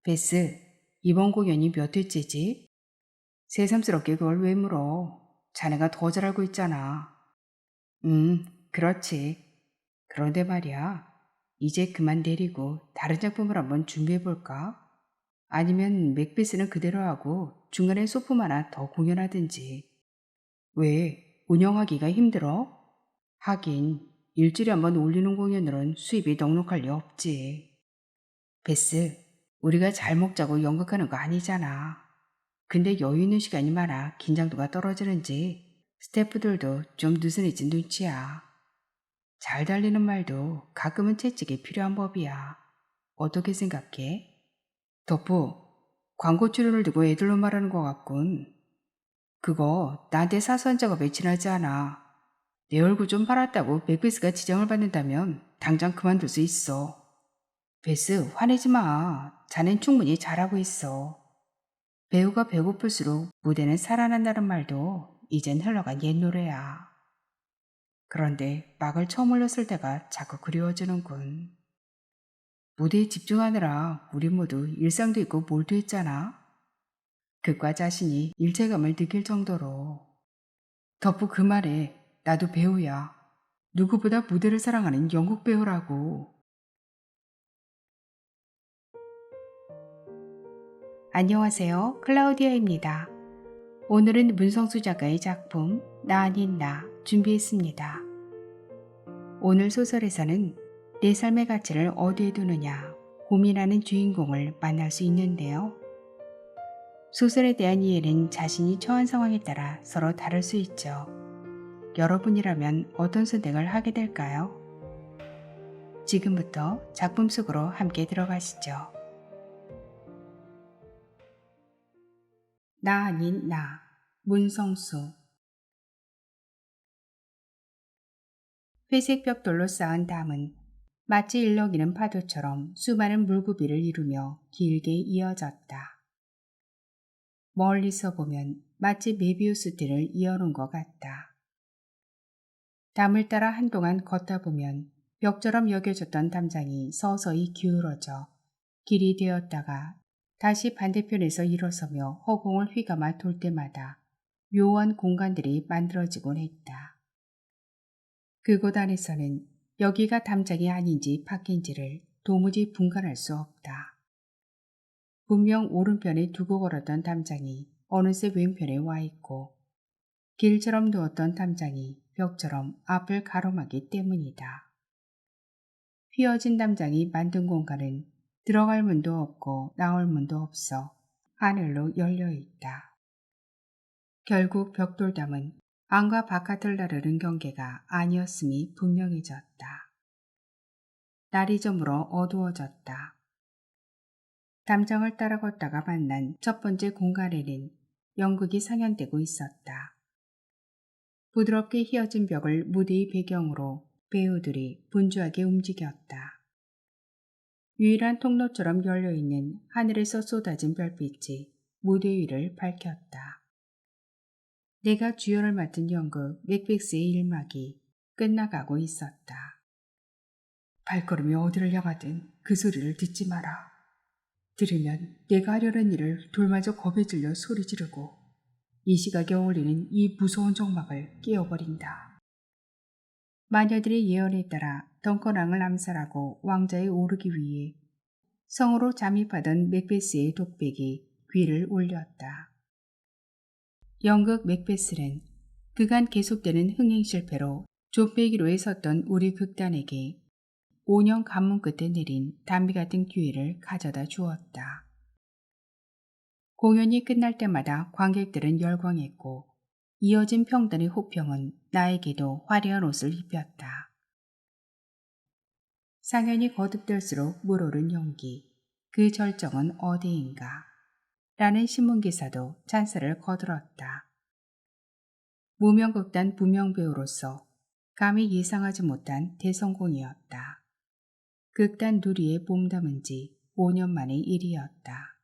베스, 이번 공연이 몇 회째지? 새삼스럽게 그걸 왜 물어? 자네가 더 잘 알고 있잖아. 그렇지. 그런데 말이야, 이제 그만 내리고 다른 작품을 한번 준비해볼까? 아니면 맥베스는 그대로 하고 중간에 소품 하나 더 공연하든지. 왜? 운영하기가 힘들어? 하긴 일주일에 한번 올리는 공연으론 수입이 넉넉할 리 없지. 베스, 우리가 잘 먹자고 연극하는 거 아니잖아. 근데 여유 있는 시간이 많아 긴장도가 떨어지는지 스태프들도 좀 느슨해진 눈치야. 잘 달리는 말도 가끔은 채찍이 필요한 법이야. 어떻게 생각해? 덕부, 광고 출연을 두고 애들로 말하는 것 같군. 그거 나한테 사소한 작업에 지나지 않아. 내 얼굴 좀 팔았다고 맥베스가 지장을 받는다면 당장 그만둘 수 있어. 베스, 화내지 마. 자넨 충분히 잘하고 있어. 배우가 배고플수록 무대는 살아난다는 말도 이젠 흘러간 옛 노래야. 그런데 막을 처음 올렸을 때가 자꾸 그리워지는군. 무대에 집중하느라 우리 모두 일상도 있고 몰도 했잖아. 극과 자신이 일체감을 느낄 정도로. 덕후 그 말에 나도 배우야. 누구보다 무대를 사랑하는 연극 배우라고. 안녕하세요. 클라우디아입니다. 오늘은 문성수 작가의 작품 나 아닌 나 준비했습니다. 오늘 소설에서는 내 삶의 가치를 어디에 두느냐 고민하는 주인공을 만날 수 있는데요. 소설에 대한 이해는 자신이 처한 상황에 따라 서로 다를 수 있죠. 여러분이라면 어떤 선택을 하게 될까요? 지금부터 작품 속으로 함께 들어가시죠. 나 아닌 나, 문성수. 회색 벽돌로 쌓은 담은 마치 일렁이는 파도처럼 수많은 물구비를 이루며 길게 이어졌다. 멀리서 보면 마치 메비우스 띠를 이어놓은 것 같다. 담을 따라 한동안 걷다 보면 벽처럼 여겨졌던 담장이 서서히 기울어져 길이 되었다가 다시 반대편에서 일어서며 허공을 휘감아 돌 때마다 묘한 공간들이 만들어지곤 했다. 그곳 안에서는 여기가 담장이 아닌지 밖인지를 도무지 분간할 수 없다. 분명 오른편에 두고 걸었던 담장이 어느새 왼편에 와 있고 길처럼 누웠던 담장이 벽처럼 앞을 가로막기 때문이다. 휘어진 담장이 만든 공간은 들어갈 문도 없고 나올 문도 없어 하늘로 열려 있다. 결국 벽돌담은 안과 바깥을 나르는 경계가 아니었음이 분명해졌다. 날이 저물어 어두워졌다. 담장을 따라 걷다가 만난 첫 번째 공간에는 연극이 상연되고 있었다. 부드럽게 휘어진 벽을 무대의 배경으로 배우들이 분주하게 움직였다. 유일한 통로처럼 열려있는 하늘에서 쏟아진 별빛이 무대 위를 밝혔다. 내가 주연을 맡은 연극 맥베스의 일막이 끝나가고 있었다. 발걸음이 어디를 향하든 그 소리를 듣지 마라. 들으면 내가 하려는 일을 돌마저 겁에 질려 소리 지르고 이 시각에 어울리는 이 무서운 정막을 깨어버린다. 마녀들의 예언에 따라 덩컨왕을 암살하고 왕자에 오르기 위해 성으로 잠입하던 맥베스의 독백이 귀를 울렸다. 연극 맥베스는 그간 계속되는 흥행 실패로 좁배기로에 섰던 우리 극단에게 5년 가문 끝에 내린 담비 같은 기회를 가져다 주었다. 공연이 끝날 때마다 관객들은 열광했고 이어진 평단의 호평은 나에게도 화려한 옷을 입혔다. 상연이 거듭될수록 물오른 연기, 그 절정은 어디인가? 라는 신문기사도 찬사를 거들었다. 무명극단 무명배우로서 감히 예상하지 못한 대성공이었다. 극단 누리에 몸담은 지 5년 만의 일이었다.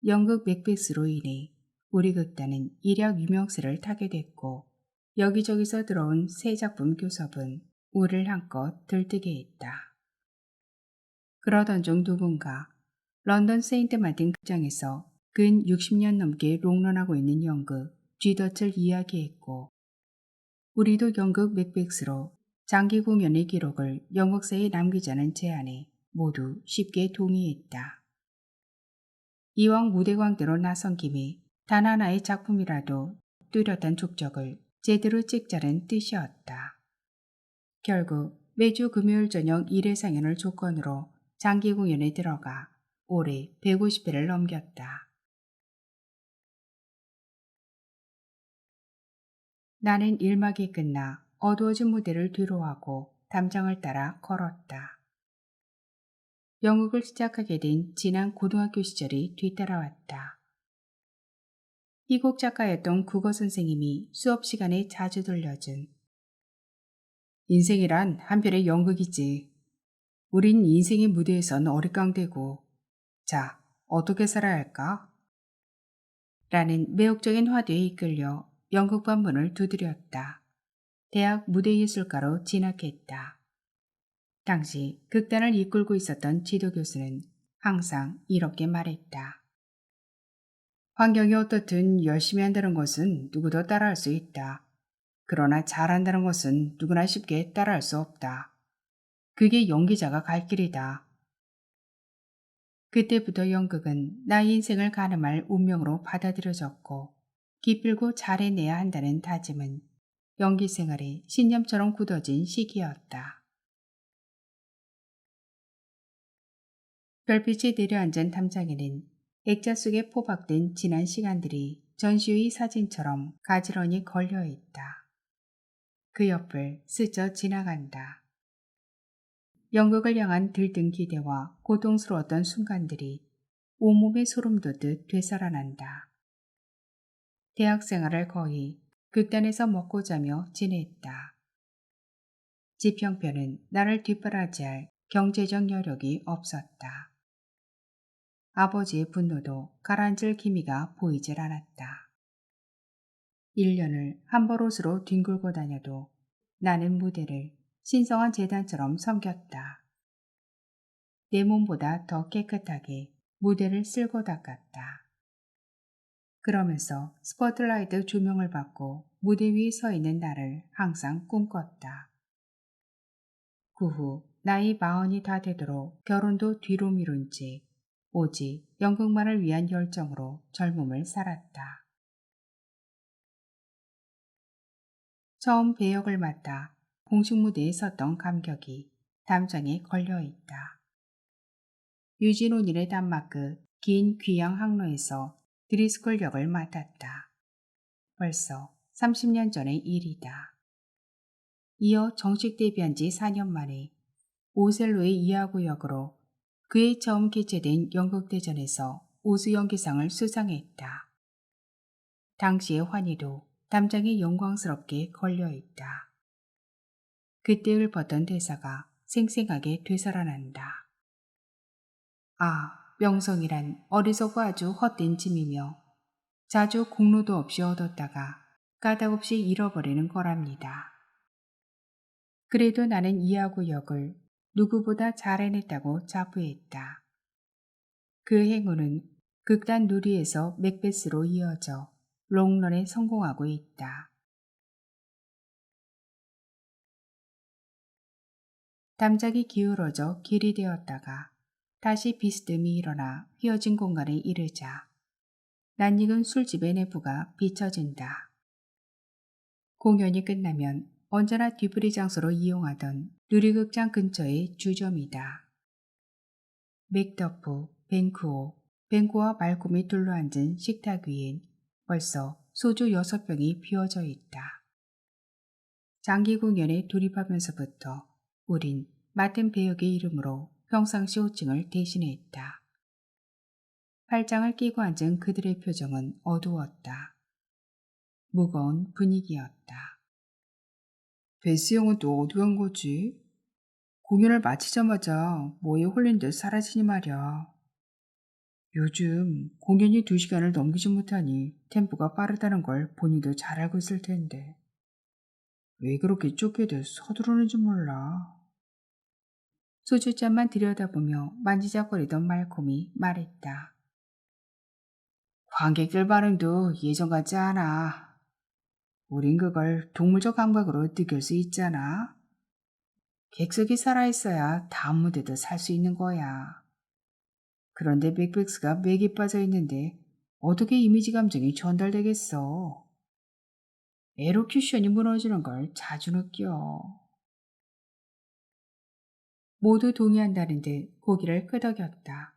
연극 맥베스로 인해 우리 극단은 이력 유명세를 타게 됐고 여기저기서 들어온 새 작품 교섭은 우리를 한껏 들뜨게 했다. 그러던 중 누군가 런던 세인트 마틴 극장에서 근 60년 넘게 롱런하고 있는 연극 쥐덫을 이야기했고 우리도 연극 맥백스로 장기 공연의 기록을 연극사에 남기자는 제안에 모두 쉽게 동의했다. 이왕 무대 광대로 나선 김에 단 하나의 작품이라도 뚜렷한 족적을 제대로 찍자는 뜻이었다. 결국 매주 금요일 저녁 1회 상연을 조건으로 장기 공연에 들어가 올해 150회를 넘겼다. 나는 1막이 끝나 어두워진 무대를 뒤로하고 담장을 따라 걸었다. 연극을 시작하게 된 지난 고등학교 시절이 뒤따라왔다. 희곡 작가였던 국어 선생님이 수업 시간에 자주 들려준 인생이란 한편의 연극이지. 우린 인생의 무대에선 어릿광대고 자, 어떻게 살아야 할까? 라는 매혹적인 화두에 이끌려 연극반 문을 두드렸다. 대학 무대예술과로 진학했다. 당시 극단을 이끌고 있었던 지도 교수는 항상 이렇게 말했다. 환경이 어떻든 열심히 한다는 것은 누구도 따라할 수 있다. 그러나 잘한다는 것은 누구나 쉽게 따라할 수 없다. 그게 연기자가 갈 길이다. 그때부터 연극은 나의 인생을 가늠할 운명으로 받아들여졌고 기필고 잘해내야 한다는 다짐은 연기 생활의 신념처럼 굳어진 시기였다. 별빛이 내려앉은 담장에는 액자 속에 포박된 지난 시간들이 전시의 사진처럼 가지런히 걸려있다. 그 옆을 스쳐 지나간다. 연극을 향한 들뜬 기대와 고통스러웠던 순간들이 온몸에 소름 돋듯 되살아난다. 대학 생활을 거의 극단에서 먹고 자며 지냈다. 집 형편은 나를 뒷바라지할 경제적 여력이 없었다. 아버지의 분노도 가라앉을 기미가 보이질 않았다. 1년을 한벌옷으로 뒹굴고 다녀도 나는 무대를 신성한 재단처럼 섬겼다. 내 몸보다 더 깨끗하게 무대를 쓸고 닦았다. 그러면서 스포트라이트 조명을 받고 무대 위에 서 있는 나를 항상 꿈꿨다. 그 후 나이 40이 다 되도록 결혼도 뒤로 미룬 채 오직 연극만을 위한 열정으로 젊음을 살았다. 처음 배역을 맡아 공식 무대에 섰던 감격이 담장에 걸려있다. 유진온일의 단마크 긴 귀양 항로에서 드리스콜 역을 맡았다. 벌써 30년 전의 일이다. 이어 정식 데뷔한 지 4년 만에 오셀로의 이하구 역으로 그해 처음 개최된 연극대전에서 우수연기상을 수상했다. 당시의 환희도 담장에 영광스럽게 걸려있다. 그때 읊었던 대사가 생생하게 되살아난다. 아, 명성이란 어리석고 아주 헛된 짐이며 자주 공로도 없이 얻었다가 까닭없이 잃어버리는 거랍니다. 그래도 나는 이하구 역을 누구보다 잘 해냈다고 자부했다. 그 행운은 극단 누리에서 맥베스로 이어져 롱런에 성공하고 있다. 담장이 기울어져 길이 되었다가 다시 비스듬히 일어나 휘어진 공간에 이르자 낯익은 술집의 내부가 비춰진다. 공연이 끝나면 언제나 뒤풀이 장소로 이용하던 누리극장 근처의 주점이다. 맥더프, 뱅크와 말콤이 둘러앉은 식탁 위엔 벌써 소주 6병이 비워져 있다. 장기 공연에 돌입하면서부터 우린 맡은 배역의 이름으로 평상시 호칭을 대신했다. 팔짱을 끼고 앉은 그들의 표정은 어두웠다. 무거운 분위기였다. 베스 형은 또 어디 간 거지? 공연을 마치자마자 뭐에 홀린 듯 사라지니 말이야. 요즘 공연이 2시간을 넘기지 못하니 템포가 빠르다는 걸 본인도 잘 알고 있을 텐데. 왜 그렇게 쫓기듯 서두르는지 몰라. 소주잔만 들여다보며 만지작거리던 말콤이 말했다. 관객들 반응도 예전 같지 않아. 우린 그걸 동물적 감각으로 느낄 수 있잖아. 객석이 살아있어야 다음 무대도 살 수 있는 거야. 그런데 맥백스가 맥이 빠져 있는데 어떻게 이미지 감정이 전달되겠어? 에로큐션이 무너지는 걸 자주 느껴. 모두 동의한다는 듯 고개를 끄덕였다.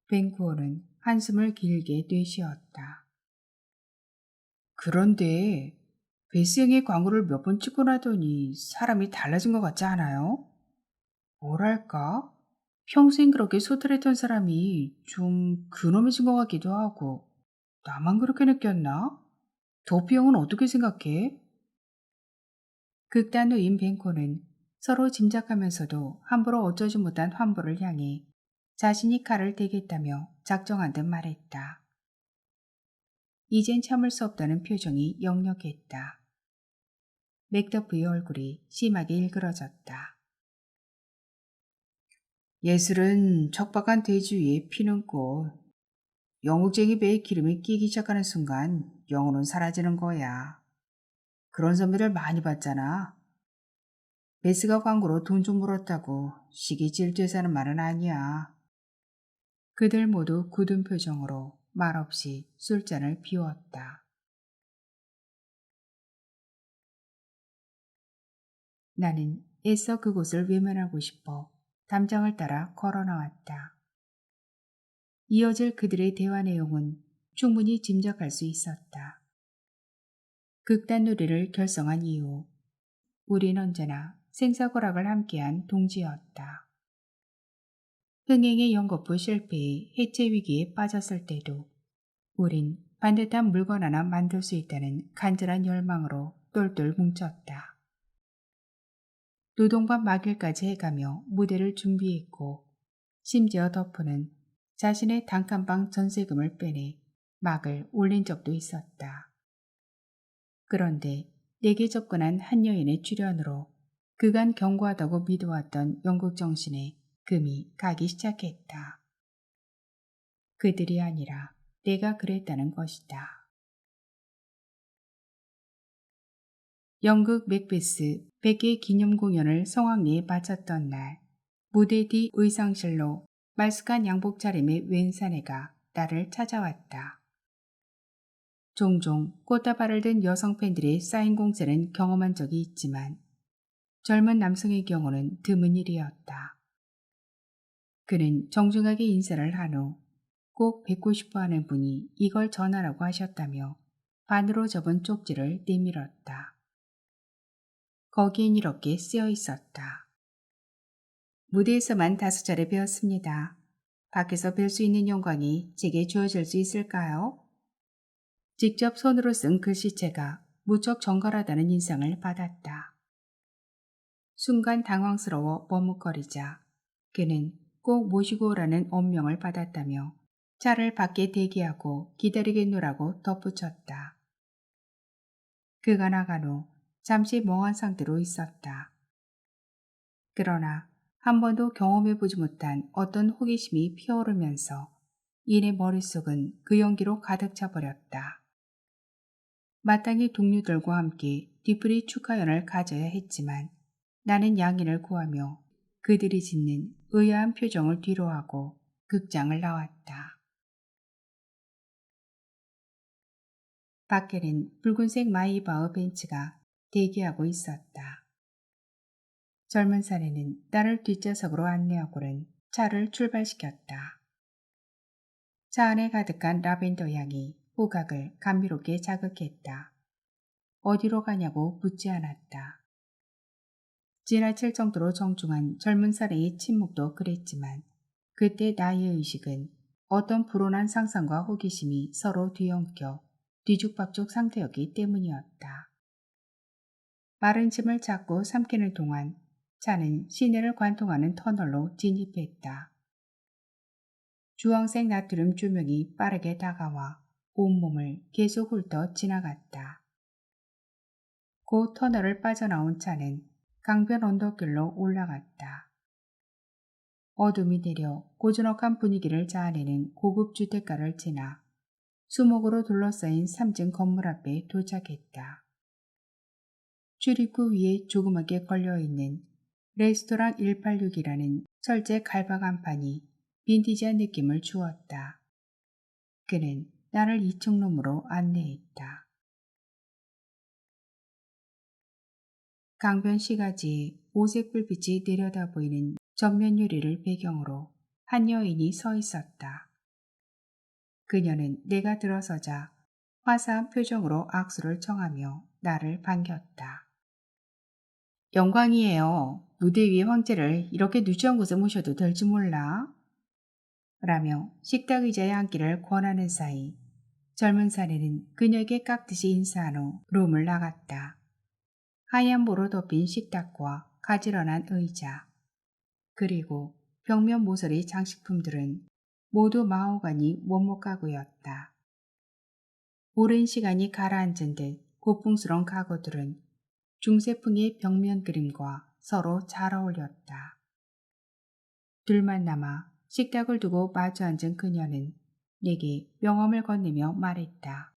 벤쿠어는 한숨을 길게 내쉬었다. 그런데 베스형의 광고를 몇 번 찍고 나더니 사람이 달라진 것 같지 않아요? 뭐랄까? 평생 그렇게 소탈했던 사람이 좀 근엄해진 것 같기도 하고. 나만 그렇게 느꼈나? 도피 형은 어떻게 생각해? 극단노인 벤코는 서로 짐작하면서도 함부로 어쩌지 못한 환부를 향해 자신이 칼을 대겠다며 작정한 듯 말했다. 이젠 참을 수 없다는 표정이 역력했다. 맥더프의 얼굴이 심하게 일그러졌다. 예술은 척박한 대지 위에 피는 꽃. 영국쟁이 배에 기름이 끼기 시작하는 순간 영혼은 사라지는 거야. 그런 선배들 많이 봤잖아. 베스가 광고로 돈 좀 벌었다고 시기 질투해서 하는 말은 아니야. 그들 모두 굳은 표정으로 말없이 술잔을 비웠다. 나는 애써 그곳을 외면하고 싶어 담장을 따라 걸어 나왔다. 이어질 그들의 대화 내용은 충분히 짐작할 수 있었다. 극단 놀이를 결성한 이후 우린 언제나 생사고락을 함께한 동지였다. 흥행의 연거푸 실패에 해체 위기에 빠졌을 때도 우린 반듯한 물건 하나 만들 수 있다는 간절한 열망으로 똘똘 뭉쳤다. 노동반 막일까지 해가며 무대를 준비했고 심지어 덕후는 자신의 단칸방 전세금을 빼내 막을 올린 적도 있었다. 그런데 내게 접근한 한 여인의 출연으로 그간 견고하다고 믿어왔던 연극 정신에 금이 가기 시작했다. 그들이 아니라 내가 그랬다는 것이다. 연극 맥베스 100개 기념 공연을 성황리에 바쳤던 날 무대 뒤 의상실로 말쑥한 양복 차림의 웬 사내가 나를 찾아왔다. 종종 꽃다발을 든 여성 팬들의 사인 공세는 경험한 적이 있지만 젊은 남성의 경우는 드문 일이었다. 그는 정중하게 인사를 한 후 꼭 뵙고 싶어 하는 분이 이걸 전하라고 하셨다며 반으로 접은 쪽지를 내밀었다. 거기엔 이렇게 쓰여 있었다. 무대에서만 5차례 배웠습니다. 밖에서 뵐 수 있는 영광이 제게 주어질 수 있을까요? 직접 손으로 쓴 글씨체가 무척 정갈하다는 인상을 받았다. 순간 당황스러워 머뭇거리자 그는 꼭 모시고 오라는 엄명을 받았다며 차를 밖에 대기하고 기다리겠노라고 덧붙였다. 그가 나간 후 잠시 멍한 상태로 있었다. 그러나 한 번도 경험해보지 못한 어떤 호기심이 피어오르면서 이내 머릿속은 그 연기로 가득 차버렸다. 마땅히 동료들과 함께 뒤풀이 축하연을 가져야 했지만 나는 양해를 구하며 그들이 짓는 의아한 표정을 뒤로하고 극장을 나왔다. 밖에는 붉은색 마이바흐 벤츠가 대기하고 있었다. 젊은 사내는 나를 뒷좌석으로 안내하고는 차를 출발시켰다. 차 안에 가득한 라벤더 향이 후각을 감미롭게 자극했다. 어디로 가냐고 묻지 않았다. 지나칠 정도로 정중한 젊은 사내의 침묵도 그랬지만 그때 나의 의식은 어떤 불온한 상상과 호기심이 서로 뒤엉켜 뒤죽박죽 상태였기 때문이었다. 마른 침을 잡고 삼키는 동안 차는 시내를 관통하는 터널로 진입했다. 주황색 나트륨 조명이 빠르게 다가와 온몸을 계속 훑어 지나갔다. 곧 터널을 빠져나온 차는 강변 언덕길로 올라갔다. 어둠이 내려 고즈넉한 분위기를 자아내는 고급 주택가를 지나 수목으로 둘러싸인 3층 건물 앞에 도착했다. 출입구 위에 조그맣게 걸려있는 레스토랑 186이라는 철제 갈박 간판이 빈티지한 느낌을 주었다. 그는 나를 2층 룸으로 안내했다. 강변 시가지에 오색 불빛이 내려다 보이는 정면 유리를 배경으로 한 여인이 서 있었다. 그녀는 내가 들어서자 화사한 표정으로 악수를 청하며 나를 반겼다. 영광이에요. 무대 위의 황제를 이렇게 누추한 곳에 모셔도 될지 몰라. 라며 식탁 의자에 앉기를 권하는 사이 젊은 사내는 그녀에게 깍듯이 인사한 후 룸을 나갔다. 하얀 모로 덮인 식탁과 가지런한 의자, 그리고 벽면 모서리 장식품들은 모두 마호가니 원목 가구였다. 오랜 시간이 가라앉은 듯 고풍스러운 가구들은 중세풍의 벽면 그림과 서로 잘 어울렸다. 둘만 남아 식탁을 두고 마주 앉은 그녀는 내게 명함을 건네며 말했다.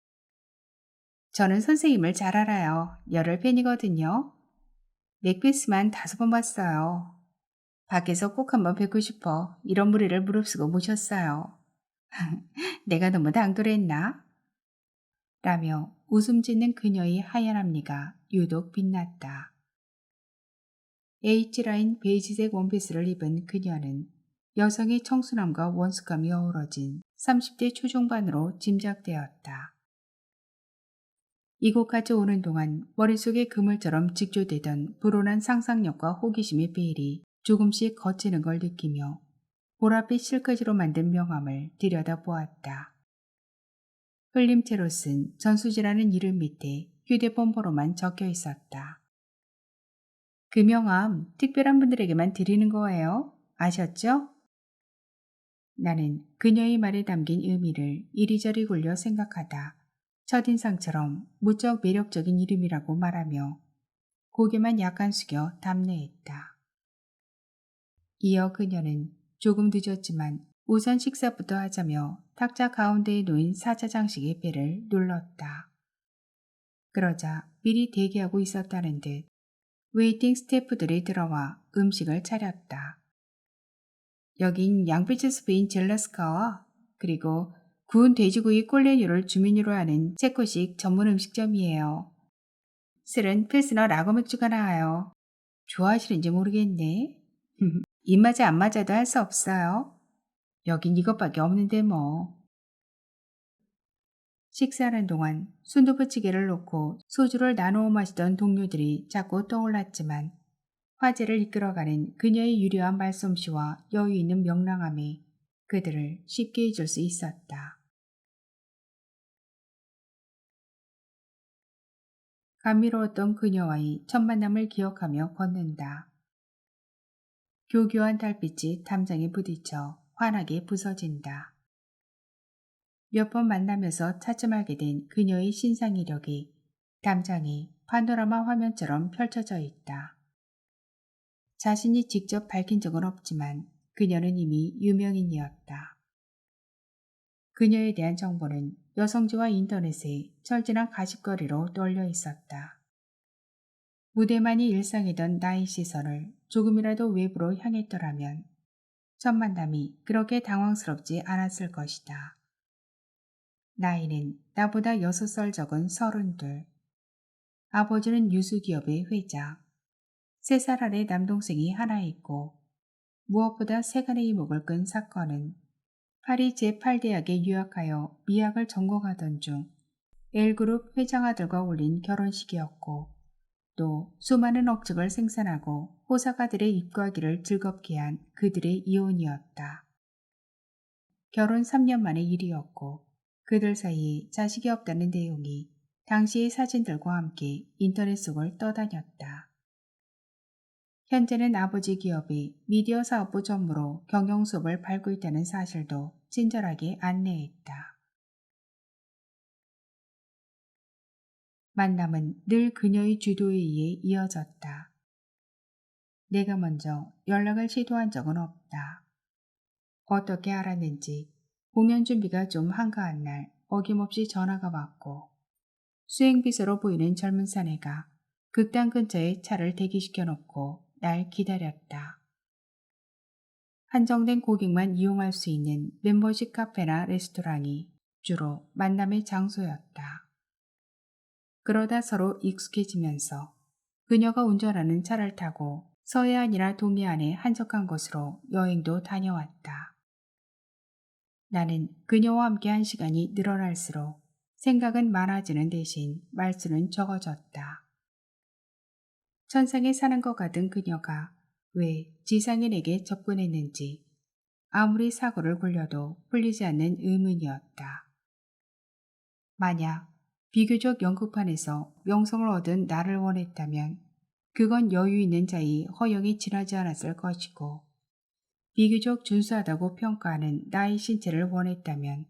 저는 선생님을 잘 알아요. 열혈 팬이거든요. 맥베스만 5번 봤어요. 밖에서 꼭 한번 뵙고 싶어 이런 무리를 무릅쓰고 모셨어요. 내가 너무 당돌했나? 라며 웃음 짓는 그녀의 하얀 앞니가 유독 빛났다. H라인 베이지색 원피스를 입은 그녀는 여성의 청순함과 원숙함이 어우러진 30대 초중반으로 짐작되었다. 이곳까지 오는 동안 머릿속에 그물처럼 직조되던 불온한 상상력과 호기심의 베일이 조금씩 걷히는 걸 느끼며 보랏빛 실크지로 만든 명함을 들여다보았다. 흘림 채로 쓴 전수지라는 이름 밑에 휴대폰 번호만 적혀 있었다. 그 명함 특별한 분들에게만 드리는 거예요. 아셨죠? 나는 그녀의 말에 담긴 의미를 이리저리 굴려 생각하다 첫인상처럼 무척 매력적인 이름이라고 말하며 고개만 약간 숙여 답례했다. 이어 그녀는 조금 늦었지만 우선 식사부터 하자며 탁자 가운데에 놓인 사자 장식의 배를 눌렀다. 그러자 미리 대기하고 있었다는 듯 웨이팅 스태프들이 들어와 음식을 차렸다. 여긴 양배추 스프인 젤라스카와 그리고 구운 돼지고기 꼴레뉴를 주메뉴로 하는 체코식 전문 음식점이에요. 술은 필스너 라거 맥주가 나와요. 좋아하시는지 모르겠네. 입맛에 안 맞아도 할 수 없어요. 여긴 이것밖에 없는데 뭐. 식사하는 동안 순두부찌개를 놓고 소주를 나누어 마시던 동료들이 자꾸 떠올랐지만 화제를 이끌어가는 그녀의 유려한 말솜씨와 여유 있는 명랑함에 그들을 쉽게 잊을 수 있었다. 감미로웠던 그녀와의 첫 만남을 기억하며 걷는다. 교교한 달빛이 담장에 부딪혀 환하게 부서진다. 몇 번 만나면서 차츰하게 된 그녀의 신상 이력이 담장에 파노라마 화면처럼 펼쳐져 있다. 자신이 직접 밝힌 적은 없지만 그녀는 이미 유명인이었다. 그녀에 대한 정보는 여성지와 인터넷에 철진한 가십거리로 널려 있었다. 무대만이 일상이던 나의 시선을 조금이라도 외부로 향했더라면 첫 만남이 그렇게 당황스럽지 않았을 것이다. 나이는 나보다 6살 적은 32. 아버지는 유수기업의 회장. 3살 아래 남동생이 하나 있고 무엇보다 세간의 이목을 끈 사건은 파리 제8대학에 유학하여 미학을 전공하던 중 L그룹 회장 아들과 올린 결혼식이었고 또 수많은 억측을 생산하고 호사가들의 입과기를 즐겁게 한 그들의 이혼이었다. 결혼 3년 만의 일이었고 그들 사이에 자식이 없다는 내용이 당시의 사진들과 함께 인터넷 속을 떠다녔다. 현재는 아버지 기업의 미디어 사업부 전무로 경영 수업을 밟고 있다는 사실도 친절하게 안내했다. 만남은 늘 그녀의 주도에 의해 이어졌다. 내가 먼저 연락을 시도한 적은 없다. 어떻게 알았는지 공연 준비가 좀 한가한 날 어김없이 전화가 왔고 수행비서로 보이는 젊은 사내가 극단 근처에 차를 대기시켜 놓고 날 기다렸다. 한정된 고객만 이용할 수 있는 멤버십 카페나 레스토랑이 주로 만남의 장소였다. 그러다 서로 익숙해지면서 그녀가 운전하는 차를 타고 서해안이나 동해안의 한적한 곳으로 여행도 다녀왔다. 나는 그녀와 함께 한 시간이 늘어날수록 생각은 많아지는 대신 말수는 적어졌다. 천상에 사는 것 같은 그녀가 왜 지상인에게 접근했는지 아무리 사고를 굴려도 풀리지 않는 의문이었다. 만약 비교적 연극판에서 명성을 얻은 나를 원했다면 그건 여유 있는 자의 허영이 지나지 않았을 것이고 비교적 준수하다고 평가하는 나의 신체를 원했다면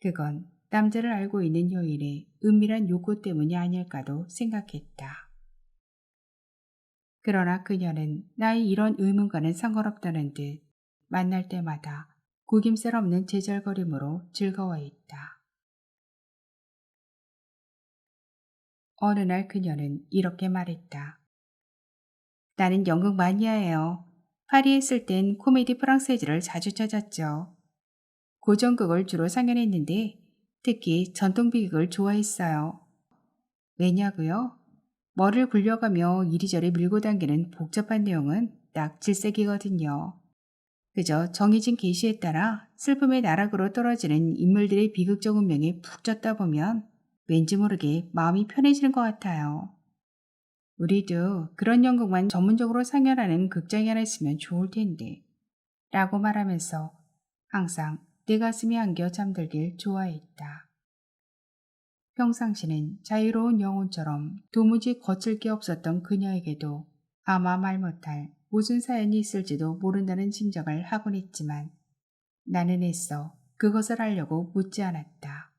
그건 남자를 알고 있는 여인의 은밀한 욕구 때문이 아닐까도 생각했다. 그러나 그녀는 나의 이런 의문과는 상관없다는 듯 만날 때마다 구김살 없는 제절거림으로 즐거워했다. 어느 날 그녀는 이렇게 말했다. 나는 연극 마니아예요. 파리에 있을 땐 코미디 프랑세즈를 자주 찾았죠. 고전극을 주로 상연했는데 특히 전통비극을 좋아했어요. 왜냐고요? 머리를 굴려가며 이리저리 밀고 당기는 복잡한 내용은 딱 질색이거든요. 그저 정해진 계시에 따라 슬픔의 나락으로 떨어지는 인물들의 비극적 운명에 푹 젖다 보면 왠지 모르게 마음이 편해지는 것 같아요. 우리도 그런 연극만 전문적으로 상연하는 극장이 하나 있으면 좋을 텐데 라고 말하면서 항상 내 가슴이 안겨 잠들길 좋아했다. 평상시는 자유로운 영혼처럼 도무지 거칠 게 없었던 그녀에게도 아마 말 못할 무슨 사연이 있을지도 모른다는 짐작을 하곤 했지만 나는 애써 그것을 알려고 묻지 않았다.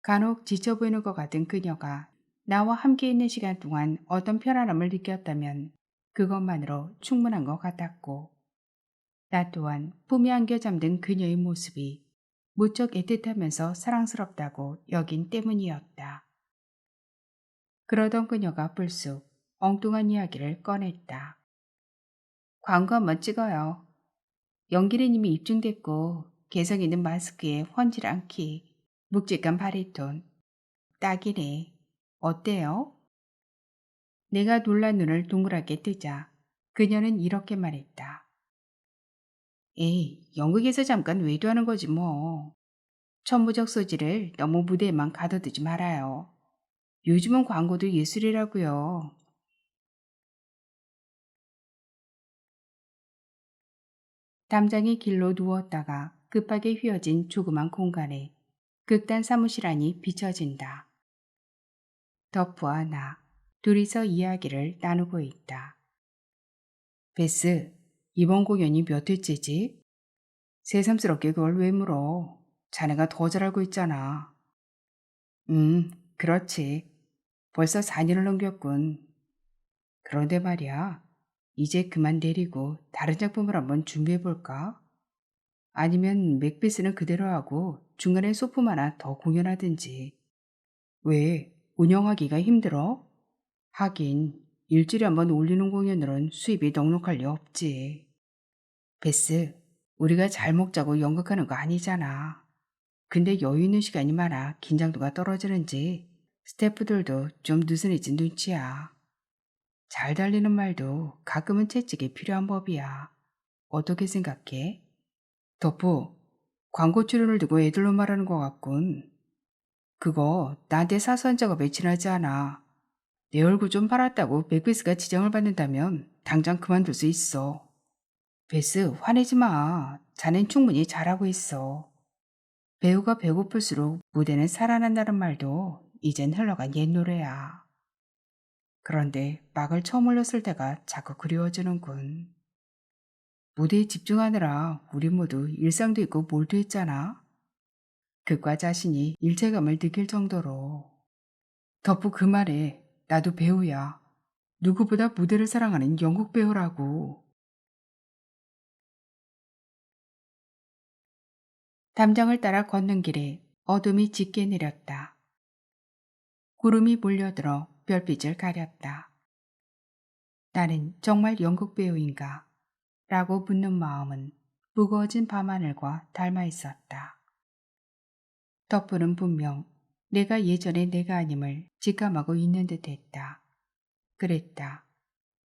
간혹 지쳐 보이는 것 같은 그녀가 나와 함께 있는 시간 동안 어떤 편안함을 느꼈다면 그것만으로 충분한 것 같았고 나 또한 품에 안겨 잠든 그녀의 모습이 무척 애틋하면서 사랑스럽다고 여긴 때문이었다. 그러던 그녀가 불쑥 엉뚱한 이야기를 꺼냈다. 광고 한번 찍어요. 연기는 이미 입증됐고 개성 있는 마스크에 훤칠한 키, 묵직한 바리톤. 딱이네. 어때요? 내가 놀란 눈을 동그랗게 뜨자 그녀는 이렇게 말했다. 에이, 연극에서 잠깐 외도하는 거지 뭐. 천부적 소질을 너무 무대에만 가둬두지 말아요. 요즘은 광고도 예술이라고요. 담장의 길로 누웠다가 급하게 휘어진 조그만 공간에 극단 사무실 안이 비춰진다. 덕후와 나, 둘이서 이야기를 나누고 있다. 베스, 이번 공연이 몇 회째지? 새삼스럽게 그걸 왜 물어? 자네가 더 잘 알고 있잖아. 그렇지. 벌써 4년을 넘겼군. 그런데 말이야, 이제 그만 내리고 다른 작품을 한번 준비해볼까? 아니면 맥베스는 그대로 하고 중간에 소품 하나 더 공연하든지. 왜? 운영하기가 힘들어? 하긴 일주일에 한번 올리는 공연으론 수입이 넉넉할 리 없지. 베스, 우리가 잘 먹자고 연극하는 거 아니잖아. 근데 여유 있는 시간이 많아 긴장도가 떨어지는지 스태프들도 좀 느슨해진 눈치야. 잘 달리는 말도 가끔은 채찍이 필요한 법이야. 어떻게 생각해? 덕후, 광고 출연을 두고 애들로 말하는 것 같군. 그거 나한테 사소한 작업에 지나지 않아. 내 얼굴 좀 팔았다고 맥베스가 지장을 받는다면 당장 그만둘 수 있어. 베스, 화내지 마. 자넨 충분히 잘하고 있어. 배우가 배고플수록 무대는 살아난다는 말도 이젠 흘러간 옛 노래야. 그런데 막을 처음 올렸을 때가 자꾸 그리워지는군. 무대에 집중하느라 우리 모두 일상도 있고 몰두했잖아. 극과 자신이 일체감을 느낄 정도로. 덕후 그 말에 나도 배우야. 누구보다 무대를 사랑하는 연극 배우라고. 담장을 따라 걷는 길에 어둠이 짙게 내렸다. 구름이 몰려들어 별빛을 가렸다. 나는 정말 연극 배우인가? 라고 묻는 마음은 무거워진 밤하늘과 닮아 있었다. 덕분은 분명 내가 예전의 내가 아님을 직감하고 있는 듯 했다. 그랬다.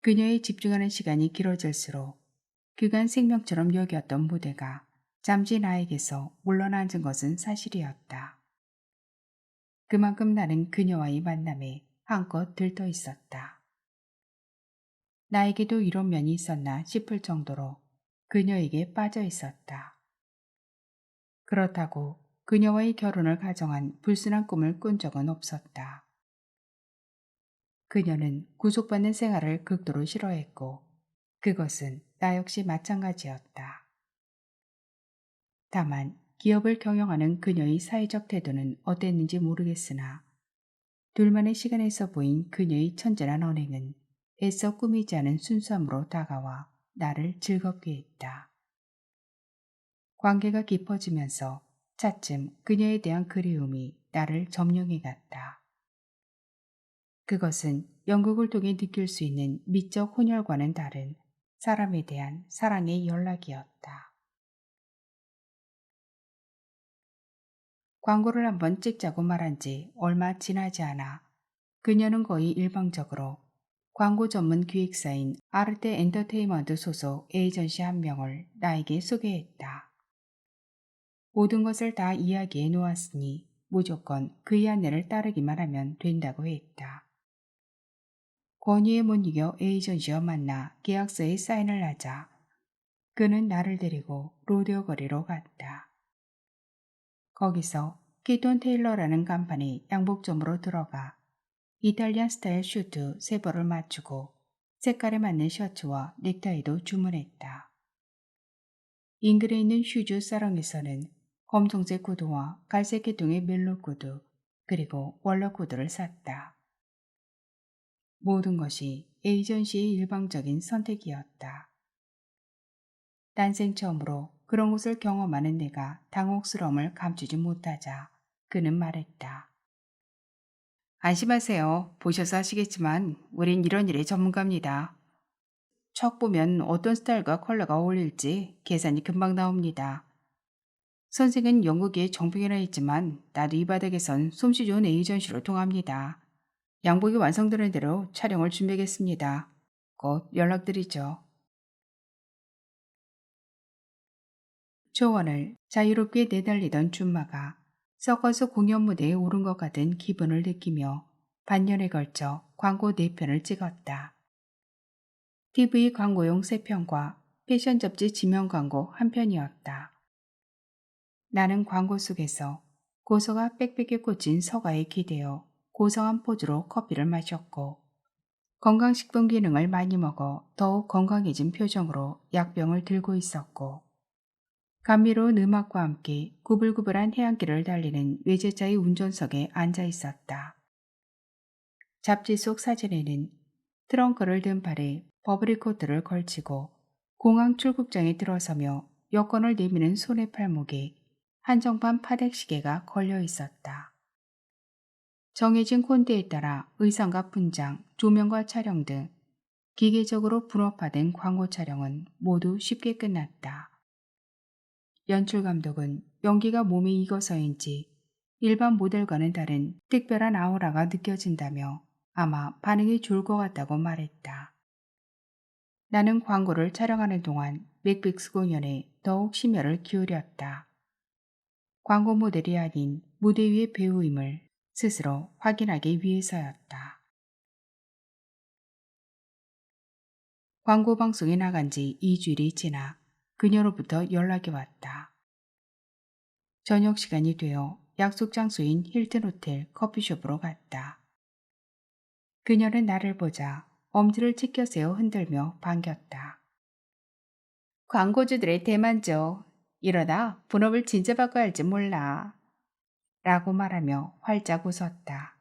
그녀의 집중하는 시간이 길어질수록 그간 생명처럼 여겼던 무대가 잠시 나에게서 물러나는 것은 사실이었다. 그만큼 나는 그녀와의 만남에 한껏 들떠 있었다. 나에게도 이런 면이 있었나 싶을 정도로 그녀에게 빠져 있었다. 그렇다고 그녀와의 결혼을 가정한 불순한 꿈을 꾼 적은 없었다. 그녀는 구속받는 생활을 극도로 싫어했고 그것은 나 역시 마찬가지였다. 다만 기업을 경영하는 그녀의 사회적 태도는 어땠는지 모르겠으나 둘만의 시간에서 보인 그녀의 천진한 언행은 애써 꾸미지 않은 순수함으로 다가와 나를 즐겁게 했다. 관계가 깊어지면서 차츰 그녀에 대한 그리움이 나를 점령해 갔다. 그것은 연극을 통해 느낄 수 있는 미적 혼혈과는 다른 사람에 대한 사랑의 연락이었다. 광고를 한번 찍자고 말한 지 얼마 지나지 않아 그녀는 거의 일방적으로 광고 전문 기획사인 아르테 엔터테인먼트 소속 에이전시 한 명을 나에게 소개했다. 모든 것을 다 이야기해 놓았으니 무조건 그의 안내를 따르기만 하면 된다고 했다. 권위에 못 이겨 에이전시와 만나 계약서에 사인을 하자 그는 나를 데리고 로데오 거리로 갔다. 거기서 키톤 테일러라는 간판이 양복점으로 들어가 이탈리안 스타일 슈트 3벌을 맞추고 색깔에 맞는 셔츠와 넥타이도 주문했다. 잉글에 있는 슈즈 사롱에서는 검정색 구두와 갈색 계통의 멜로 구두 그리고 월러 구두를 샀다. 모든 것이 에이전시의 일방적인 선택이었다. 난생 처음으로 그런 것을 경험하는 내가 당혹스러움을 감추지 못하자 그는 말했다. 안심하세요. 보셔서 아시겠지만 우린 이런 일의 전문가입니다. 척 보면 어떤 스타일과 컬러가 어울릴지 계산이 금방 나옵니다. 선생은 연극에 정평이나 있지만 나도 이 바닥에선 솜씨 좋은 에이전시로 통합니다. 양복이 완성되는 대로 촬영을 준비하겠습니다. 곧 연락드리죠. 초원을 자유롭게 내달리던 줌마가 서커스 공연 무대에 오른 것 같은 기분을 느끼며 반년에 걸쳐 광고 4편을 찍었다. TV 광고용 3편과 패션 잡지 지명 광고 1편이었다. 나는 광고 속에서 고서가 빽빽하게 꽂힌 서가에 기대어 고상한 포즈로 커피를 마셨고 건강식품 기능을 많이 먹어 더욱 건강해진 표정으로 약병을 들고 있었고 감미로운 음악과 함께 구불구불한 해안길을 달리는 외제차의 운전석에 앉아 있었다. 잡지 속 사진에는 트렁크를 든 발에 버버리 코트를 걸치고 공항 출국장에 들어서며 여권을 내미는 손의 팔목에 한정판 파덱 시계가 걸려 있었다. 정해진 콘대에 따라 의상과 분장, 조명과 촬영 등 기계적으로 분업화된 광고 촬영은 모두 쉽게 끝났다. 연출 감독은 연기가 몸에 익어서인지 일반 모델과는 다른 특별한 아우라가 느껴진다며 아마 반응이 좋을 것 같다고 말했다. 나는 광고를 촬영하는 동안 맥빅스 공연에 더욱 심혈을 기울였다. 광고 모델이 아닌 무대 위의 배우임을 스스로 확인하기 위해서였다. 광고 방송에 나간 지 2주일이 지나 그녀로부터 연락이 왔다. 저녁 시간이 되어 약속 장소인 힐튼 호텔 커피숍으로 갔다. 그녀는 나를 보자 엄지를 치켜세워 흔들며 반겼다. 광고주들의 대만족. 이러다 본업을 진짜 바꿔야 할지 몰라. 라고 말하며 활짝 웃었다.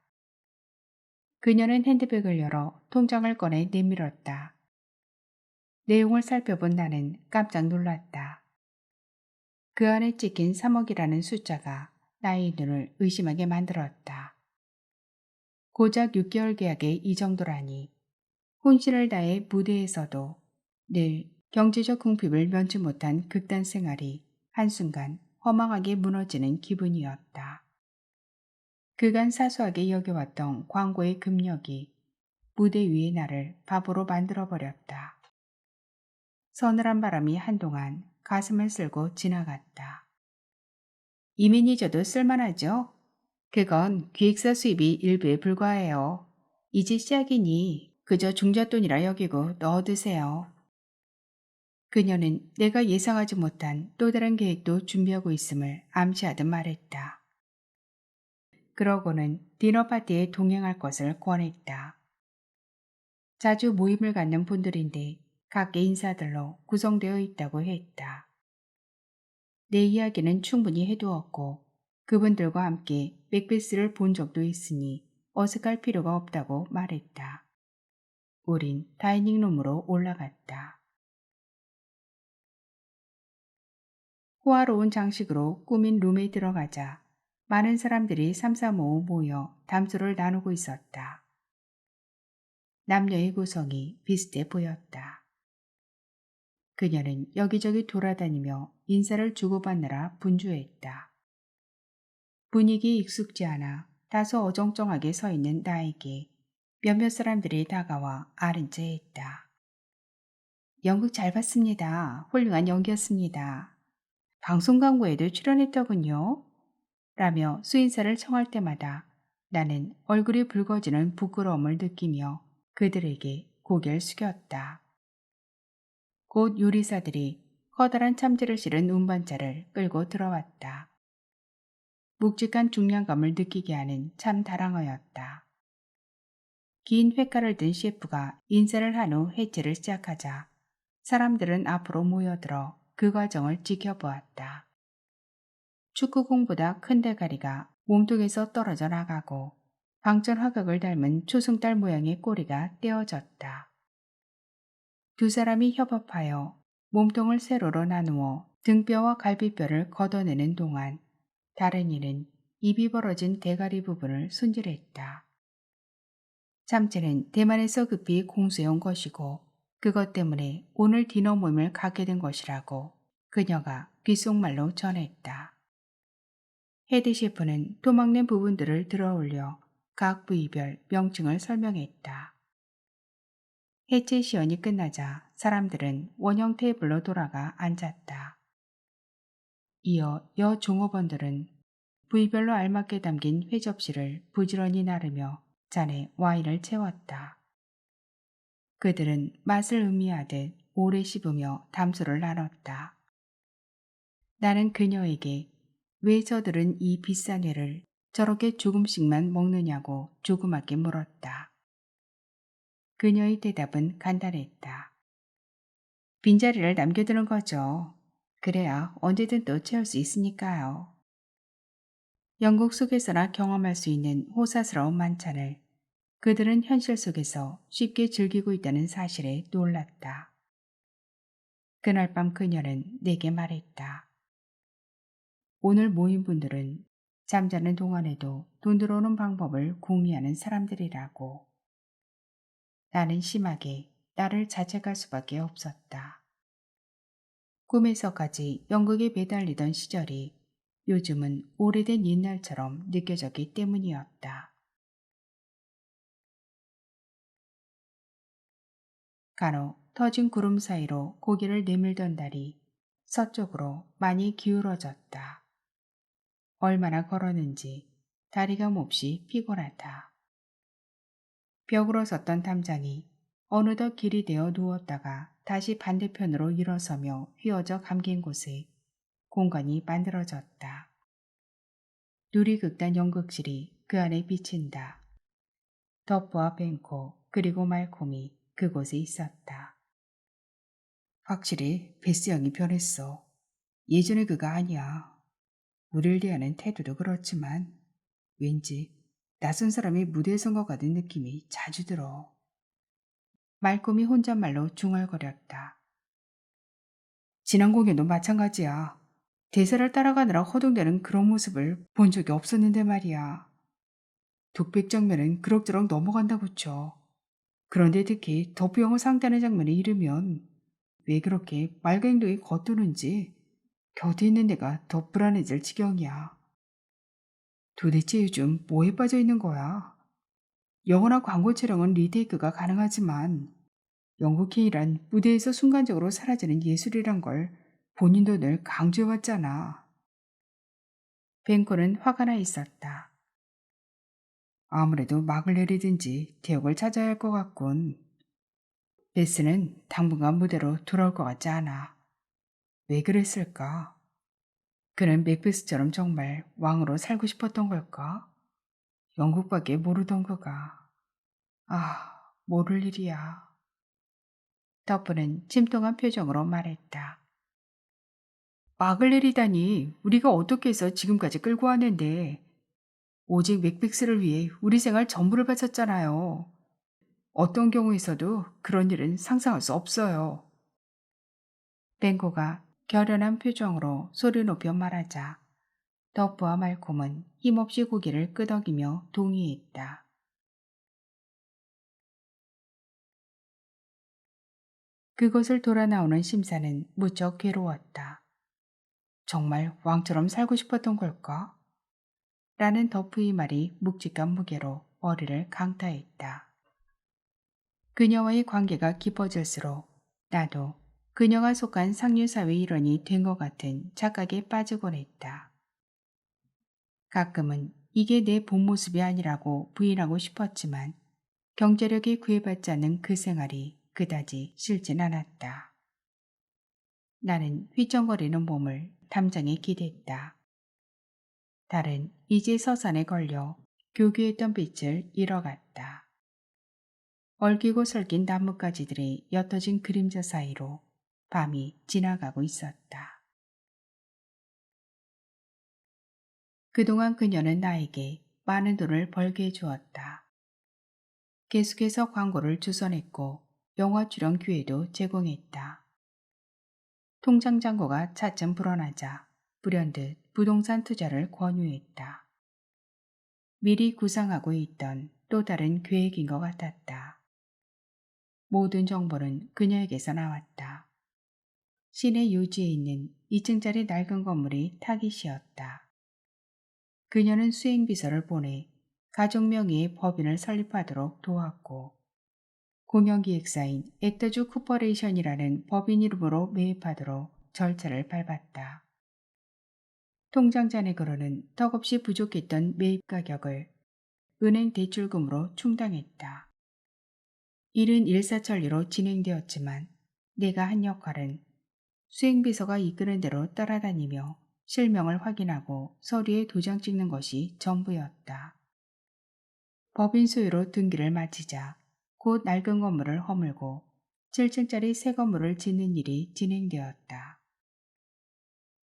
그녀는 핸드백을 열어 통장을 꺼내 내밀었다. 내용을 살펴본 나는 깜짝 놀랐다. 그 안에 찍힌 3억이라는 숫자가 나의 눈을 의심하게 만들었다. 고작 6개월 계약에 이 정도라니. 혼신을 다해 무대에서도 늘 경제적 궁핍을 면치 못한 극단 생활이 한순간 허망하게 무너지는 기분이었다. 그간 사소하게 여겨왔던 광고의 금력이 무대 위의 나를 바보로 만들어버렸다. 서늘한 바람이 한동안 가슴을 쓸고 지나갔다. 이 매니저도 쓸만하죠? 그건 기획사 수입이 일부에 불과해요. 이제 시작이니 그저 중잣돈이라 여기고 넣어두세요. 그녀는 내가 예상하지 못한 또 다른 계획도 준비하고 있음을 암시하듯 말했다. 그러고는 디너 파티에 동행할 것을 권했다. 자주 모임을 갖는 분들인데 각계 인사들로 구성되어 있다고 했다. 내 이야기는 충분히 해두었고 그분들과 함께 맥베스를 본 적도 있으니 어색할 필요가 없다고 말했다. 우린 다이닝룸으로 올라갔다. 호화로운 장식으로 꾸민 룸에 들어가자 많은 사람들이 삼삼오오 모여 담소를 나누고 있었다. 남녀의 구성이 비슷해 보였다. 그녀는 여기저기 돌아다니며 인사를 주고받느라 분주했다. 분위기에 익숙지 않아 다소 어정쩡하게 서 있는 나에게 몇몇 사람들이 다가와 아른 채 했다. 연극 잘 봤습니다. 훌륭한 연기였습니다. 방송 광고에도 출연했더군요. 라며 수인사를 청할 때마다 나는 얼굴이 붉어지는 부끄러움을 느끼며 그들에게 고개를 숙였다. 곧 요리사들이 커다란 참치를 실은 운반차를 끌고 들어왔다. 묵직한 중량감을 느끼게 하는 참 다랑어였다. 긴 회칼을 든 셰프가 인사를 한 후 해체를 시작하자 사람들은 앞으로 모여들어 그 과정을 지켜보았다. 축구공보다 큰 대가리가 몸통에서 떨어져 나가고 방천 화각을 닮은 초승달 모양의 꼬리가 떼어졌다. 두 사람이 협업하여 몸통을 세로로 나누어 등뼈와 갈비뼈를 걷어내는 동안 다른 이는 입이 벌어진 대가리 부분을 손질했다. 참치는 대만에서 급히 공수해온 것이고 그것 때문에 오늘 디너 모임을 갖게 된 것이라고 그녀가 귓속말로 전했다. 헤드 셰프는 토막낸 부분들을 들어올려 각 부위별 명칭을 설명했다. 해체 시연이 끝나자 사람들은 원형 테이블로 돌아가 앉았다. 이어 여 종업원들은 부위별로 알맞게 담긴 회 접시를 부지런히 나르며 잔에 와인을 채웠다. 그들은 맛을 음미하듯 오래 씹으며 담소를 나눴다. 나는 그녀에게 왜 저들은 이 비싼 회를 저렇게 조금씩만 먹느냐고 조그맣게 물었다. 그녀의 대답은 간단했다. 빈자리를 남겨두는 거죠. 그래야 언제든 또 채울 수 있으니까요. 영국 속에서나 경험할 수 있는 호사스러운 만찬을 그들은 현실 속에서 쉽게 즐기고 있다는 사실에 놀랐다. 그날 밤 그녀는 내게 말했다. 오늘 모인 분들은 잠자는 동안에도 돈 들어오는 방법을 궁리하는 사람들이라고. 나는 심하게 나를 자책할 수밖에 없었다. 꿈에서까지 연극에 매달리던 시절이 요즘은 오래된 옛날처럼 느껴졌기 때문이었다. 간혹 터진 구름 사이로 고개를 내밀던 달이 서쪽으로 많이 기울어졌다. 얼마나 걸었는지 다리가 몹시 피곤하다. 벽으로 섰던 담장이 어느덧 길이 되어 누웠다가 다시 반대편으로 일어서며 휘어져 감긴 곳에 공간이 만들어졌다. 누리극단 연극실이 그 안에 비친다. 덕부와 뱅코 그리고 말콤이 그곳에 있었다. 확실히 베스 형이 변했어. 예전의 그가 아니야. 우릴 대하는 태도도 그렇지만 왠지 낯선 사람이 무대에 선 것 같은 느낌이 자주 들어. 말콤이 혼잣말로 중얼거렸다. 지난 공연도 마찬가지야. 대사를 따라가느라 허둥대는 그런 모습을 본 적이 없었는데 말이야. 독백장면은 그럭저럭 넘어간다고 쳐. 그런데 특히 덕부영을 상대하는 장면에 이르면 왜 그렇게 말과 행동이 겉도는지 곁에 있는 내가 더 불안해질 지경이야. 도대체 요즘 뭐에 빠져 있는 거야? 영화나 광고 촬영은 리테이크가 가능하지만 영국행이란 무대에서 순간적으로 사라지는 예술이란 걸 본인도 늘 강조해왔잖아. 뱅코는 화가 나 있었다. 아무래도 막을 내리든지 대역을 찾아야 할 것 같군. 베스는 당분간 무대로 돌아올 것 같지 않아. 왜 그랬을까? 그는 맥베스처럼 정말 왕으로 살고 싶었던 걸까? 영국밖에 모르던 그가. 아, 모를 일이야. 덕분은 침통한 표정으로 말했다. 막을 내리다니 우리가 어떻게 해서 지금까지 끌고 왔는데 오직 맥백스를 위해 우리 생활 전부를 바쳤잖아요. 어떤 경우에서도 그런 일은 상상할 수 없어요. 뱅고가 결연한 표정으로 소리 높여 말하자 덕부와 말콤은 힘없이 고개를 끄덕이며 동의했다. 그곳을 돌아 나오는 심사는 무척 괴로웠다. 정말 왕처럼 살고 싶었던 걸까? 라는 덕부의 말이 묵직한 무게로 머리를 강타했다. 그녀와의 관계가 깊어질수록 나도 그녀가 속한 상류사회 일원이 된 것 같은 착각에 빠지곤 했다. 가끔은 이게 내 본 모습이 아니라고 부인하고 싶었지만 경제력에 구애받지 않는 그 생활이 그다지 싫진 않았다. 나는 휘청거리는 몸을 담장에 기댔다. 달은 이제 서산에 걸려 교교했던 빛을 잃어갔다. 얽히고 설킨 나뭇가지들의 옅어진 그림자 사이로 밤이 지나가고 있었다. 그동안 그녀는 나에게 많은 돈을 벌게 해주었다. 계속해서 광고를 주선했고 영화 출연 기회도 제공했다. 통장 잔고가 차츰 불어나자 불현듯 부동산 투자를 권유했다. 미리 구상하고 있던 또 다른 계획인 것 같았다. 모든 정보는 그녀에게서 나왔다. 시내 유지에 있는 2층짜리 낡은 건물이 타깃이었다. 그녀는 수행비서를 보내 가족 명의의 법인을 설립하도록 도왔고 공영기획사인 액터주 쿠퍼레이션이라는 법인 이름으로 매입하도록 절차를 밟았다. 통장 잔액으로는 턱없이 부족했던 매입 가격을 은행 대출금으로 충당했다. 일은 일사천리로 진행되었지만 내가 한 역할은 수행비서가 이끄는 대로 따라다니며 실명을 확인하고 서류에 도장 찍는 것이 전부였다. 법인 소유로 등기를 마치자 곧 낡은 건물을 허물고 7층짜리 새 건물을 짓는 일이 진행되었다.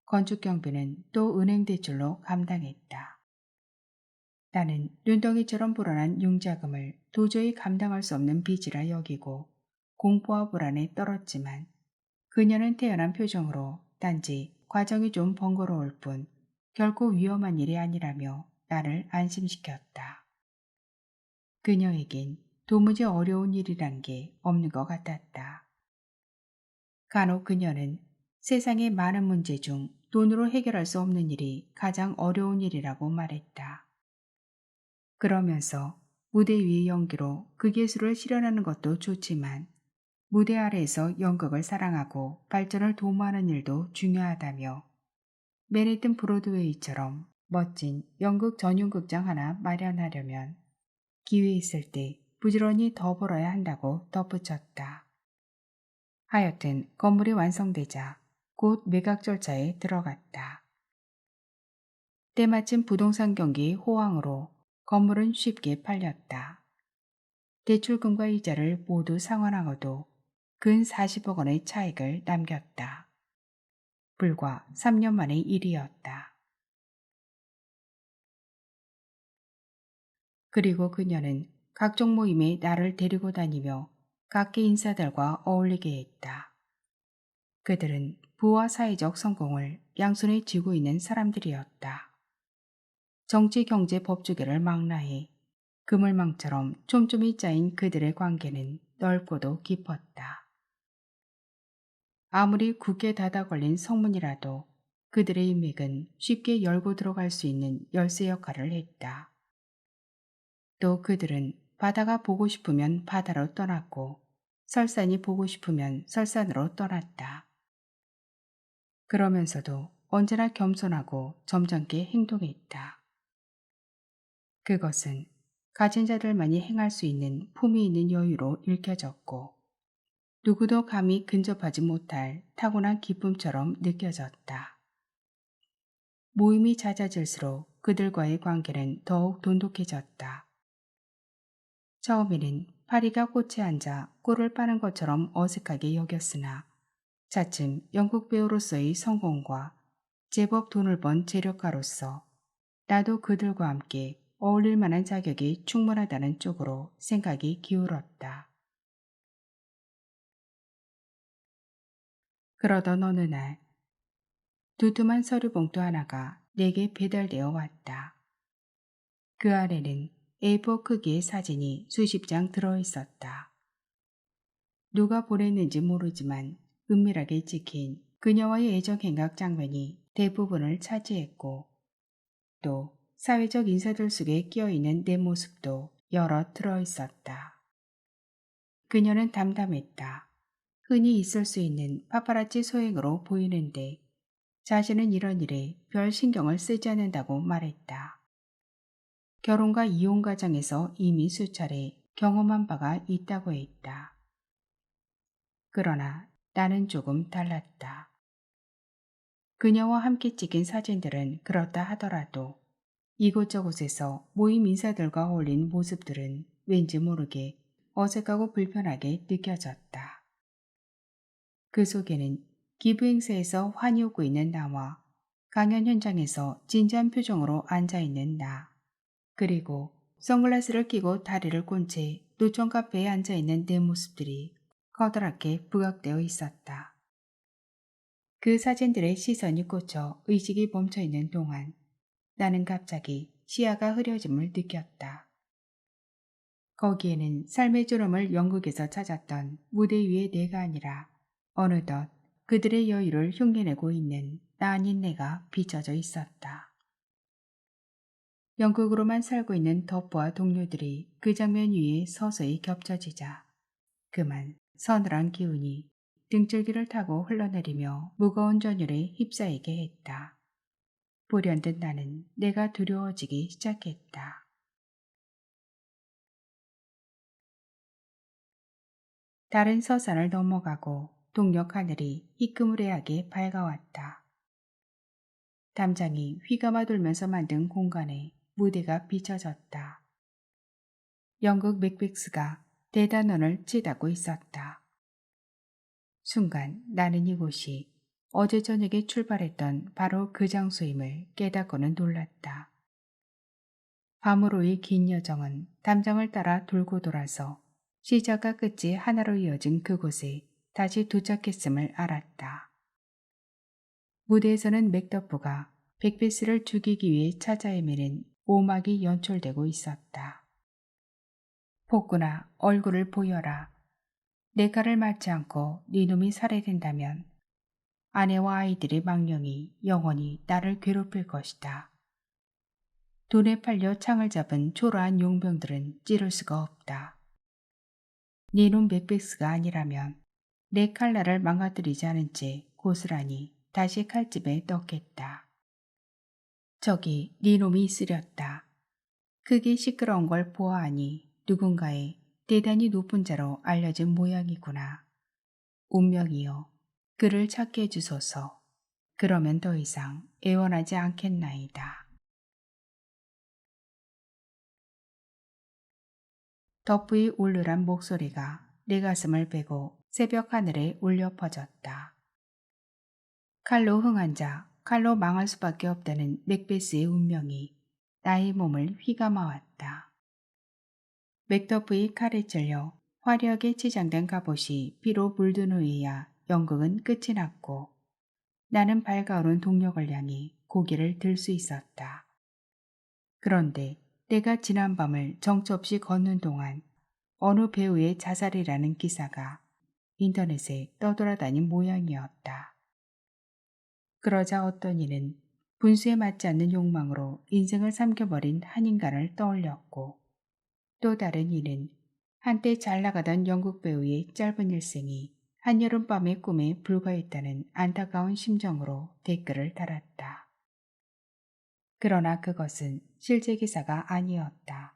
건축 경비는 또 은행 대출로 감당했다. 나는 눈덩이처럼 불어난 융자금을 도저히 감당할 수 없는 빚이라 여기고 공포와 불안에 떨었지만 그녀는 태연한 표정으로 단지 과정이 좀 번거로울 뿐 결코 위험한 일이 아니라며 나를 안심시켰다. 그녀에겐 도무지 어려운 일이란 게 없는 것 같았다. 간혹 그녀는 세상의 많은 문제 중 돈으로 해결할 수 없는 일이 가장 어려운 일이라고 말했다. 그러면서 무대 위의 연기로 그 기술을 실현하는 것도 좋지만 무대 아래에서 연극을 사랑하고 발전을 도모하는 일도 중요하다며 맨해튼 브로드웨이처럼 멋진 연극 전용극장 하나 마련하려면 기회 있을 때 부지런히 더 벌어야 한다고 덧붙였다. 하여튼 건물이 완성되자 곧 매각 절차에 들어갔다. 때마침 부동산 경기 호황으로 건물은 쉽게 팔렸다. 대출금과 이자를 모두 상환하고도 근 40억 원의 차익을 남겼다. 불과 3년 만의 일이었다. 그리고 그녀는 각종 모임에 나를 데리고 다니며 각계 인사들과 어울리게 했다. 그들은 부와 사회적 성공을 양손에 쥐고 있는 사람들이었다. 정치, 경제, 법조계를 망라해 그물망처럼 촘촘히 짜인 그들의 관계는 넓고도 깊었다. 아무리 굳게 닫아 걸린 성문이라도 그들의 인맥은 쉽게 열고 들어갈 수 있는 열쇠 역할을 했다. 또 그들은 바다가 보고 싶으면 바다로 떠났고 설산이 보고 싶으면 설산으로 떠났다. 그러면서도 언제나 겸손하고 점잖게 행동했다. 그것은 가진 자들만이 행할 수 있는 품위 있는 여유로 읽혀졌고 누구도 감히 근접하지 못할 타고난 기쁨처럼 느껴졌다. 모임이 잦아질수록 그들과의 관계는 더욱 돈독해졌다. 처음에는 파리가 꽃에 앉아 꿀을 빠는 것처럼 어색하게 여겼으나 차츰 영국 배우로서의 성공과 제법 돈을 번 재력가로서 나도 그들과 함께 어울릴 만한 자격이 충분하다는 쪽으로 생각이 기울었다. 그러던 어느 날 두툼한 서류 봉투 하나가 내게 배달되어 왔다. 그 안에는 A4 크기의 사진이 수십 장 들어있었다. 누가 보냈는지 모르지만 은밀하게 찍힌 그녀와의 애정행각 장면이 대부분을 차지했고 또 사회적 인사들 속에 끼어있는 내 모습도 여럿 들어있었다. 그녀는 담담했다. 흔히 있을 수 있는 파파라치 소행으로 보이는데 자신은 이런 일에 별 신경을 쓰지 않는다고 말했다. 결혼과 이혼 과정에서 이미 수차례 경험한 바가 있다고 했다. 그러나 나는 조금 달랐다. 그녀와 함께 찍힌 사진들은 그렇다 하더라도 이곳저곳에서 모임 인사들과 어울린 모습들은 왠지 모르게 어색하고 불편하게 느껴졌다. 그 속에는 기부 행사에서 환히 웃고 있는 나와 강연 현장에서 진지한 표정으로 앉아있는 나, 그리고 선글라스를 끼고 다리를 꼰 채 노천 카페에 앉아있는 내 모습들이 커다랗게 부각되어 있었다. 그 사진들의 시선이 꽂혀 의식이 멈춰있는 동안 나는 갑자기 시야가 흐려짐을 느꼈다. 거기에는 삶의 졸음을 영국에서 찾았던 무대 위의 내가 아니라 어느덧 그들의 여유를 흉내내고 있는 나 아닌 내가 비춰져 있었다. 영국으로만 살고 있는 덕부와 동료들이 그 장면 위에 서서히 겹쳐지자 그만 서늘한 기운이 등줄기를 타고 흘러내리며 무거운 전율에 휩싸이게 했다. 불현듯 나는 내가 두려워지기 시작했다. 다른 서산을 넘어가고 동력 하늘이 희끄무레하게 밝아왔다. 담장이 휘감아 돌면서 만든 공간에 무대가 비춰졌다. 영국 맥백스가 대단원을 치닫고 있었다. 순간 나는 이곳이 어제 저녁에 출발했던 바로 그 장소임을 깨닫고는 놀랐다. 밤으로의 긴 여정은 담장을 따라 돌고 돌아서 시작과 끝이 하나로 이어진 그곳에 다시 도착했음을 알았다. 무대에서는 맥더프가 백베스를 죽이기 위해 찾아 헤매는 오막이 연출되고 있었다. 폭구나 얼굴을 보여라. 내 칼을 맞지 않고 네 놈이 살해된다면 아내와 아이들의 망령이 영원히 나를 괴롭힐 것이다. 돈에 팔려 창을 잡은 초라한 용병들은 찌를 수가 없다. 네 놈 맥백스가 아니라면 내 칼날을 망가뜨리지 않은 채 고스란히 다시 칼집에 넣겠다. 저기 네 놈이 쓰렸다. 크게 시끄러운 걸 보아하니 누군가의 대단히 높은 자로 알려진 모양이구나. 운명이여 그를 찾게 해주소서. 그러면 더 이상 애원하지 않겠나이다. 덕부의 울르란 목소리가 내 가슴을 베고 새벽 하늘에 울려 퍼졌다. 칼로 흥한 자, 칼로 망할 수밖에 없다는 맥베스의 운명이 나의 몸을 휘감아 왔다. 맥더프의 칼에 찔려 화려하게 치장된 갑옷이 피로 물든 후에야 연극은 끝이 났고 나는 밝아오른 동력을 향해 고개를 들 수 있었다. 그런데 내가 지난 밤을 정처 없이 걷는 동안 어느 배우의 자살이라는 기사가 인터넷에 떠돌아다닌 모양이었다. 그러자 어떤 이는 분수에 맞지 않는 욕망으로 인생을 삼켜버린 한 인간을 떠올렸고, 또 다른 이는 한때 잘 나가던 영국 배우의 짧은 일생이 한여름밤의 꿈에 불과했다는 안타까운 심정으로 댓글을 달았다. 그러나 그것은 실제 기사가 아니었다.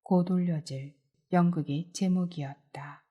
곧 올려질 연극의 제목이었다.